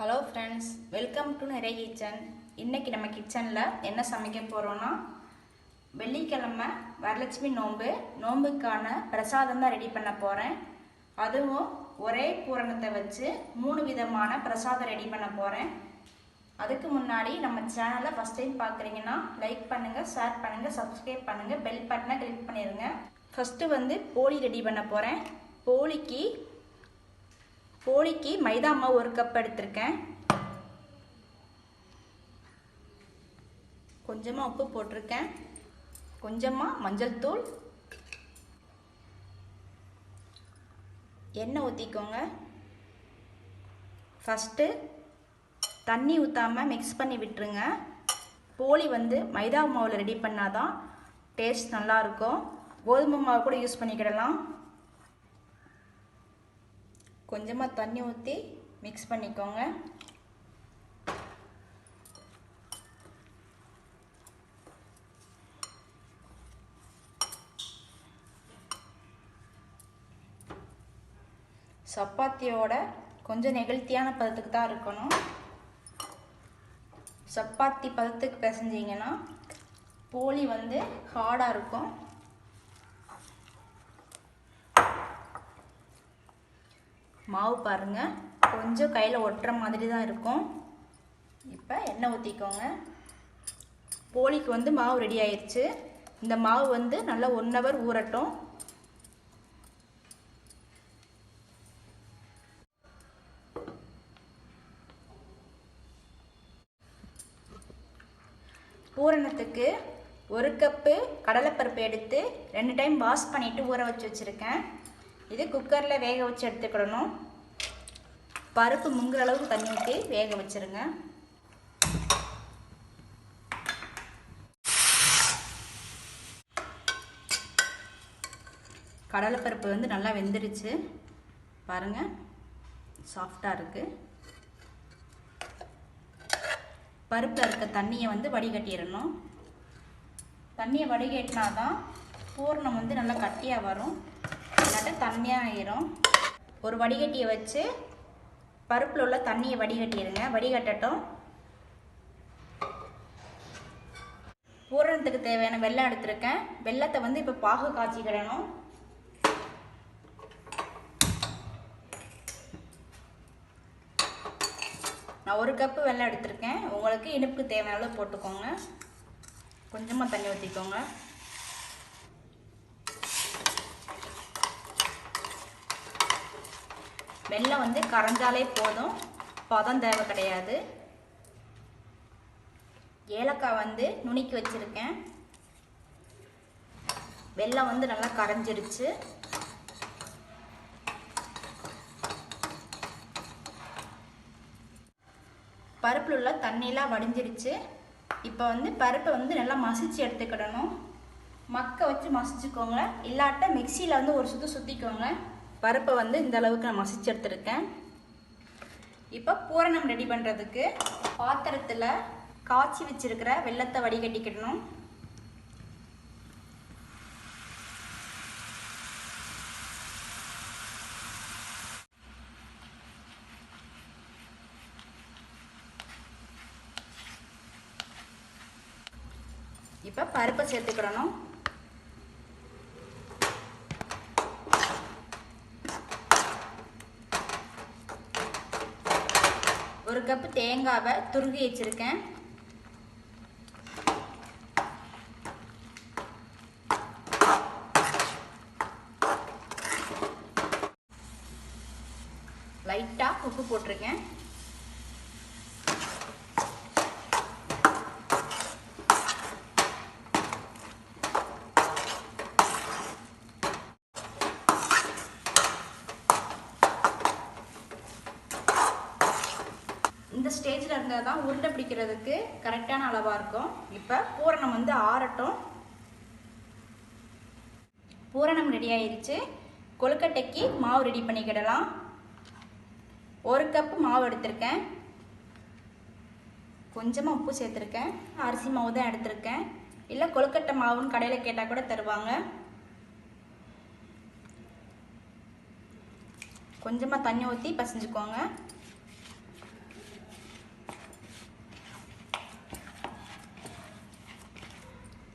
Hello friends, welcome to நிறைய kitchen. இன்றைக்கி நம்ம கிச்சனில் என்ன சமைக்க போகிறோன்னா, வெள்ளிக்கிழமை வரலட்சுமி நோம்புக்கான பிரசாதம் தான் ரெடி பண்ண போகிறேன். அதுவும் ஒரே பூரணத்தை வச்சு 3 விதமான பிரசாதம் ரெடி பண்ண போகிறேன். அதுக்கு முன்னாடி நம்ம சேனலை ஃபஸ்ட் டைம் பார்க்குறீங்கன்னா லைக் பண்ணுங்கள், ஷேர் பண்ணுங்கள், சப்ஸ்கிரைப் பண்ணுங்கள், பெல் பட்டனை கிளிக் பண்ணிடுங்க. ஃபஸ்ட்டு போளி ரெடி பண்ண போகிறேன். போளிக்கு மைதா மாவு 1 கப் எடுத்திருக்கேன். கொஞ்சமாக உப்பு போட்டிருக்கேன், கொஞ்சமாக மஞ்சள் தூள், எண்ணெய் ஊற்றிக்கோங்க. ஃபஸ்ட்டு தண்ணி ஊற்றாமல் மிக்ஸ் பண்ணி விட்டுருங்க. போளி மைதா மாவில் ரெடி பண்ணாதான் டேஸ்ட் நல்லாயிருக்கும். கோதுமை மாவு கூட யூஸ் பண்ணிக்கிடலாம். கொஞ்சமாக தண்ணி ஊற்றி மிக்ஸ் பண்ணிக்கோங்க. சப்பாத்தியோட கொஞ்சம் நெகிழ்த்தியான பதத்துக்கு தான் இருக்கணும். சப்பாத்தி பதத்துக்கு பிசைஞ்சிங்கன்னா போளி ஹார்டாக இருக்கும். மாவு பாருங்கள், கொஞ்சம் கையில் ஒட்டுற மாதிரி தான் இருக்கும். இப்போ எண்ணெய் ஊற்றிக்கோங்க. போளிக்கு மாவு ரெடி ஆயிடுச்சு. இந்த மாவு நல்லா 1 ஹவர் ஊறட்டும். பூரணத்துக்கு 1 கப்பு கடலைப்பருப்பு எடுத்து 2 டைம் வாஷ் பண்ணிவிட்டு ஊற வச்சு வச்சுருக்கேன். இது குக்கரில் வேக வச்சு எடுத்துக்கிடணும். பருப்பு முங்குற அளவுக்கு தண்ணி ஊற்றி வேக வச்சுருங்க. கடலைப்பருப்பு நல்லா வெந்துருச்சு பாருங்கள், சாஃப்டாக இருக்குது. பருப்பில் இருக்க தண்ணியை வடிகட்டிடணும். தண்ணியை வடிகட்டினா தான் பூரணம் நல்லா கட்டியாக வரும், இல்லாட்ட தண்ணியாக ஆயிரும். ஒரு வடிகட்டியை வச்சு பருப்பில் உள்ள தண்ணியை வடிகட்டிடுங்க. வடிகட்டட்டும். பூரணத்துக்கு தேவையான வெல்லம் எடுத்திருக்கேன். வெல்லத்தை இப்போ பாகு காய்ச்சிக்கிடணும். நான் 1 கப்பு வெல்லம் எடுத்திருக்கேன். உங்களுக்கு இனிப்புக்கு தேவையான அளவு போட்டுக்கோங்க. கொஞ்சமாக தண்ணி ஊற்றிக்கோங்க. வெல்லம் கரைஞ்சாலே போதும், பதம் தேவை கிடையாது. ஏலக்காய் நுணுக்கி வச்சுருக்கேன். வெல்லம் நல்லா கரைஞ்சிருச்சு. பருப்பில் உள்ள தண்ணியெலாம் வடிஞ்சிருச்சு. இப்போ பருப்பை நல்லா மசிச்சு எடுத்துக்கிடணும். மக்க வச்சு மசிச்சுக்கோங்க, இல்லாட்ட மிக்சியில் ஒரு சுற்றிக்கோங்க. பருப்பை இந்த அளவுக்கு நான் மசிச்சு எடுத்துருக்கேன். இப்போ பூரணம் ரெடி பண்ணுறதுக்கு பாத்திரத்தில் காய்ச்சி வச்சிருக்கிற வெல்லத்தை வடிகட்டிக்கிடணும். இப்போ பருப்பை சேர்த்துக்கிடணும். ஒரு கப்பு தேங்காவை துருகி வச்சிருக்கேன். லைட்டாக உப்பு போட்டிருக்கேன். இந்த ஸ்டேஜில் இருந்தால் தான் உருண்டை பிடிக்கிறதுக்கு கரெக்டான அளவாக இருக்கும். இப்போ பூரணம் ஆறட்டும். பூரணம் ரெடி ஆயிடுச்சு. கொழுக்கட்டைக்கு மாவு ரெடி பண்ணிக்கிடலாம். 1 கப்பு மாவு எடுத்திருக்கேன். கொஞ்சமாக உப்பு சேர்த்துருக்கேன். அரிசி மாவு தான் எடுத்திருக்கேன். இல்லை கொழுக்கட்டை மாவுன்னு கடையில் கேட்டால் கூட தருவாங்க. கொஞ்சமாக தண்ணி ஊற்றி பசைஞ்சுக்கோங்க.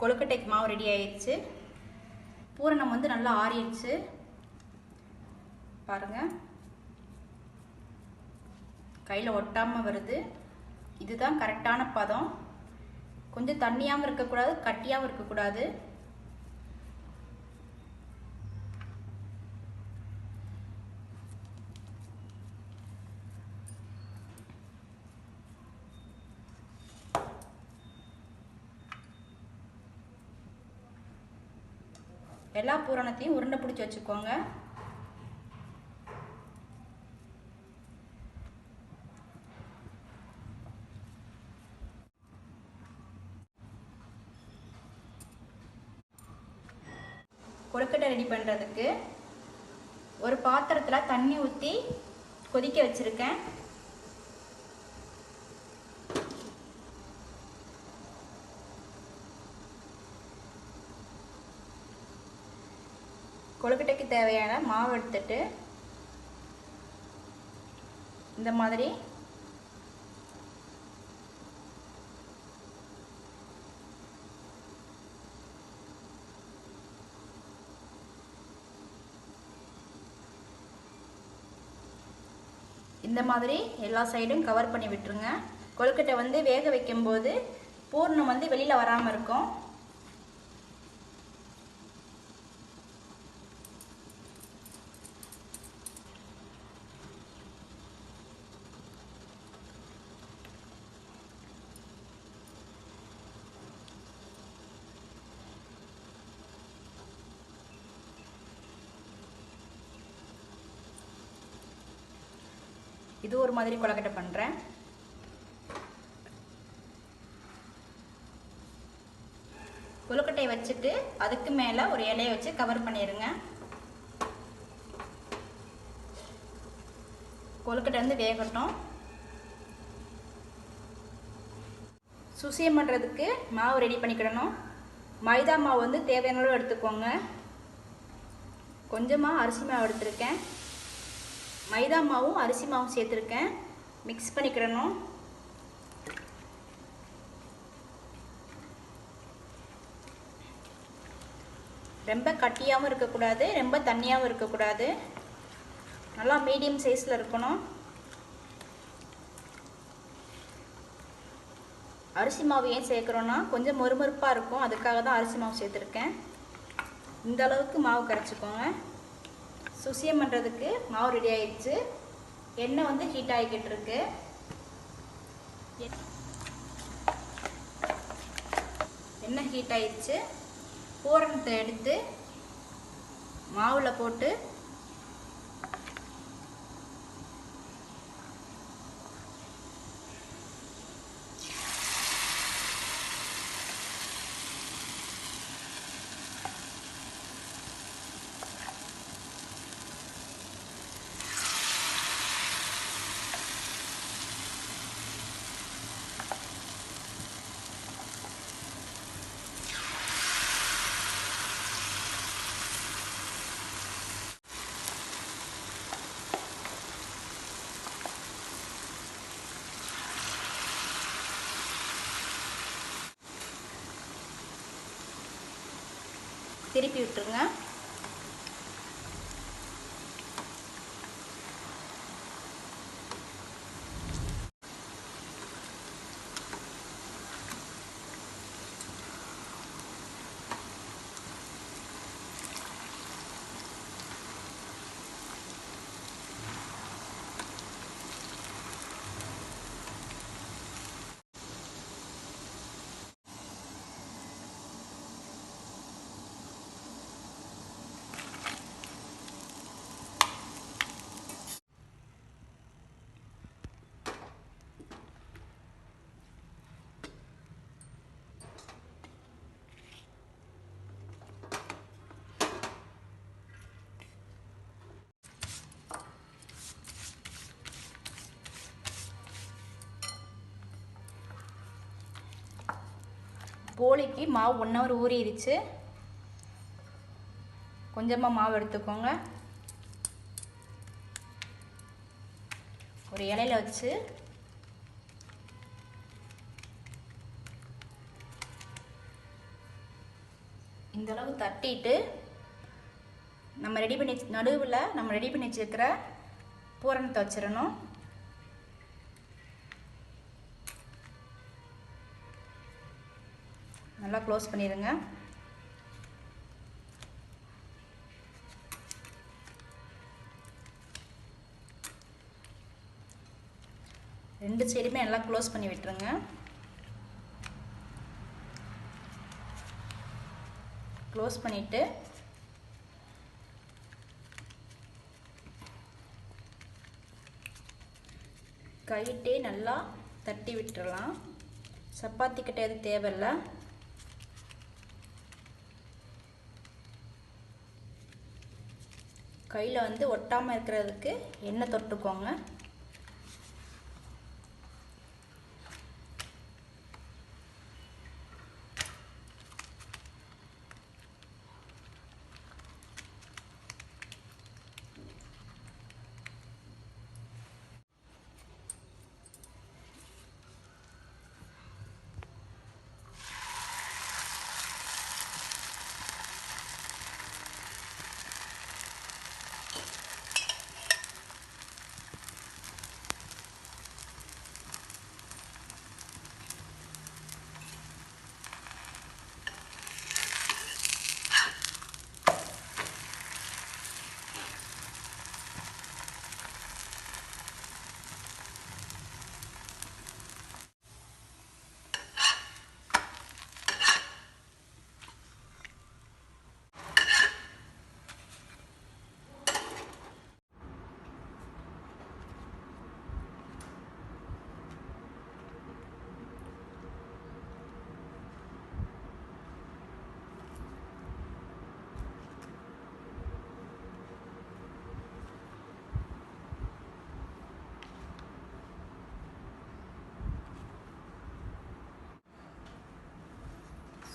கொழுக்கட்டைக்கு மாவு ரெடி ஆயிடுச்சு. பூரணம் வந்து நல்லா ஆறிடுச்சு பாருங்க. கையில் ஒட்டாமல் வருது. இதுதான் கரெக்டான பதம். கொஞ்சம் தண்ணியாகவும் இருக்கக்கூடாது, கட்டியாகவும் இருக்கக்கூடாது. எல்லா பூரணத்தையும் உருண்டை பிடிச்சி வச்சுக்கோங்க. கொழுக்கட்டை ரெடி பண்ணுறதுக்கு ஒரு பாத்திரத்தில் தண்ணி ஊற்றி கொதிக்க வச்சுருக்கேன். கொழுக்கட்டைக்கு தேவையான மாவு எடுத்துட்டு இந்த மாதிரி எல்லா சைடும் கவர் பண்ணி விட்டுருங்க. கொழுக்கட்டை வந்து வேக வைக்கும்போது பூர்ணம் வந்து வெளியில் வராமல் இருக்கும். இது ஒரு மாதிரி கொழுக்கட்டை பண்ணுறேன். கொழுக்கட்டையை வச்சுட்டு அதுக்கு மேலே ஒரு இலையை வச்சு கவர் பண்ணிடுங்க. கொழுக்கட்டை வந்து வேகட்டும். சுசியம் பண்ணுறதுக்கு மாவு ரெடி பண்ணிக்கிடணும். மைதா மாவு வந்து தேவையான அளவு எடுத்துக்கோங்க. கொஞ்சமாக அரிசி மாவு எடுத்துருக்கேன். மைதா மாவும் அரிசி மாவும் சேர்த்துருக்கேன். மிக்ஸ் பண்ணிக்கிடணும். ரொம்ப கட்டியாகவும் இருக்கக்கூடாது, ரொம்ப தண்ணியாகவும் இருக்கக்கூடாது. நல்லா மீடியம் சைஸில் இருக்கணும். அரிசி மாவு ஏன் சேர்க்குறோன்னா கொஞ்சம் மொறுமொறுப்பாக இருக்கும், அதுக்காக தான் அரிசி மாவு சேர்த்துருக்கேன். இந்த அளவுக்கு மாவு கரைச்சிக்கோங்க. சுசியம் பண்ணுறதுக்கு மாவு ரெடி ஆயிடுச்சு. எண்ணெய் வந்து ஹீட் ஆகிக்கிட்டு இருக்கு. எண்ணெய் ஹீட் ஆயிடுச்சு. பூரணத்தை எடுத்து மாவில் போட்டு திருப்பி விட்டுருங்க. போலிக்கு மாவு 1 hour ஊறிடுச்சு. கொஞ்சமாக மாவு எடுத்துக்கோங்க. ஒரு இலையில வச்சு இந்த அளவு தட்டிட்டு நம்ம ரெடி பண்ணி நடுவில் நம்ம ரெடி பண்ணி வச்சிருக்கிற பூரணத்தை வச்சிடணும். நல்லா க்ளோஸ் பண்ணிடுங்க. ரெண்டு சைடுமே நல்லா க்ளோஸ் பண்ணி விட்டுருங்க. க்ளோஸ் பண்ணிவிட்டு கையிட்டே நல்லா தட்டி விட்டுறலாம். சப்பாத்தி கிட்ட எதுவும் தேவையில்லை. கையில் வந்து ஒட்டாமல் இருக்கிறதுக்கு எண்ணெய் தொட்டுக்கோங்க.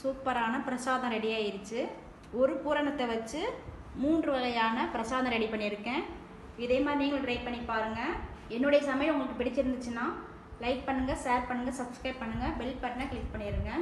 சூப்பரான பிரசாதம் ரெடி ஆயிருச்சு. ஒரு பூரணத்தை வச்சு 3 வகையான பிரசாதம் ரெடி பண்ணியிருக்கேன். இதே மாதிரி நீங்களும் ட்ரை பண்ணி பாருங்கள். என்னுடைய சமையல் உங்களுக்கு பிடிச்சிருந்துச்சுன்னா லைக் பண்ணுங்கள், ஷேர் பண்ணுங்கள், சப்ஸ்கிரைப் பண்ணுங்கள், பெல் பட்டனை கிளிக் பண்ணிடுங்க.